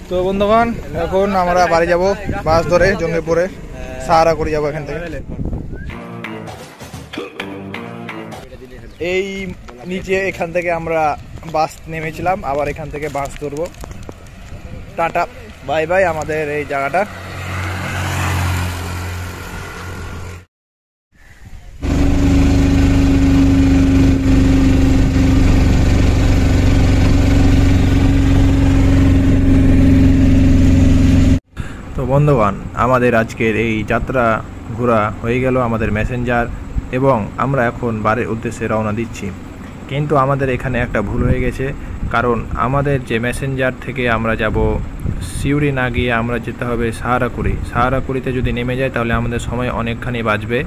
তো বন্ধুগণ এখন আমরা বাড়ি যাব বাস ধরে জঙ্গিপুরে সাহারা করে যাব এখান থেকে। এই নিচে এখান থেকে আমরা বাস নেমেছিলাম, আবার এখান থেকে বাস ধরবো। টাটা বাই বাই আমাদের এই জায়গাটা। তো বন্ধুগণ আমাদের আজকের এই যাত্রা ঘোরা হয়ে গেল আমাদের মেসেঞ্জার, এবং আমরা এখন বাড়ির উদ্দেশ্যে রওনা দিচ্ছি। কিন্তু আমাদের এখানে একটা ভুল হয়ে গেছে, কারণ আমাদের যে মেসেঞ্জার থেকে আমরা যাব সিউড়ি না গিয়ে আমরা যেতে হবে সাহারাকুড়ি। সাহারাকুড়িতে যদি নেমে যাই তাহলে আমাদের সময় অনেকখানি বাঁচবে।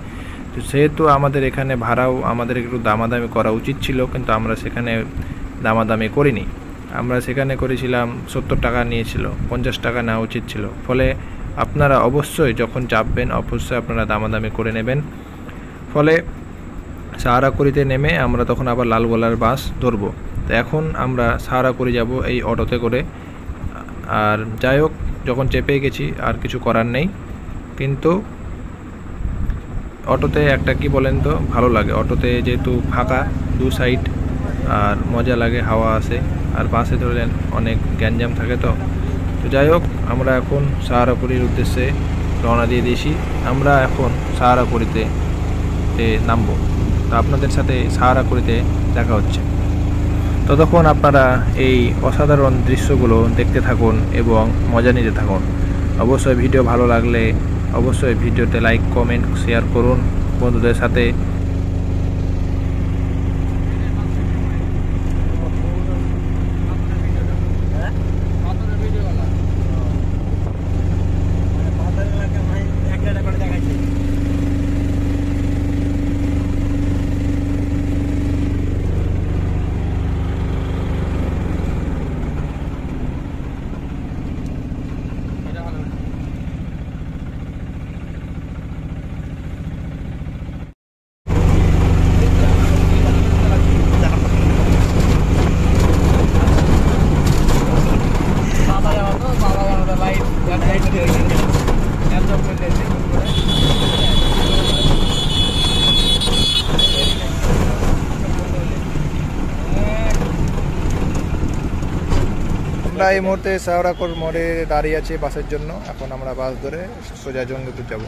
তো সেহেতু আমাদের এখানে ভাড়াও আমাদের একটু দামাদামি করা উচিত ছিল, কিন্তু আমরা সেখানে দামাদামি করিনি। আমরা সেখানে করেছিলাম 70 টাকা নিয়েছিল, 50 টাকা নেওয়া উচিত ছিল। ফলে আপনারা অবশ্যই যখন চাপবেন অবশ্যই আপনারা দামাদামি করে নেবেন। ফলে সাহারাকুড়িতে নেমে আমরা তখন আবার লালগোলার বাস ধরবো। তো এখন আমরা সাহারাকুড়ি যাব এই অটোতে করে। আর যাই হোক, যখন চেপে গেছি আর কিছু করার নেই। কিন্তু অটোতে একটা কি বলেন তো ভালো লাগে, অটোতে যেহেতু ফাঁকা দু সাইড আর মজা লাগে, হাওয়া আসে। আর বাসে ধরলেন অনেক গ্যাঞ্জাম থাকে। তো যাই হোক, আমরা এখন সাহারাকুড়ির উদ্দেশ্যে রওনা দিয়ে দিয়েছি। আমরা এখন সাহারাকুড়িতে নামবো। তো আপনাদের সাথে সাহারাকুড়িতে দেখা হচ্ছে। ততক্ষণ আপনারা এই অসাধারণ দৃশ্যগুলো দেখতে থাকুন এবং মজা নিতে থাকুন। অবশ্যই ভিডিও ভালো লাগলে অবশ্যই ভিডিওতে লাইক কমেন্ট শেয়ার করুন বন্ধুদের সাথে। আমরা এই মুহূর্তে সাহারাকুড়ি মোড়ে দাঁড়িয়ে আছি বাসের জন্য। এখন আমরা বাস ধরে সোজা জঙ্গিপুর যাব।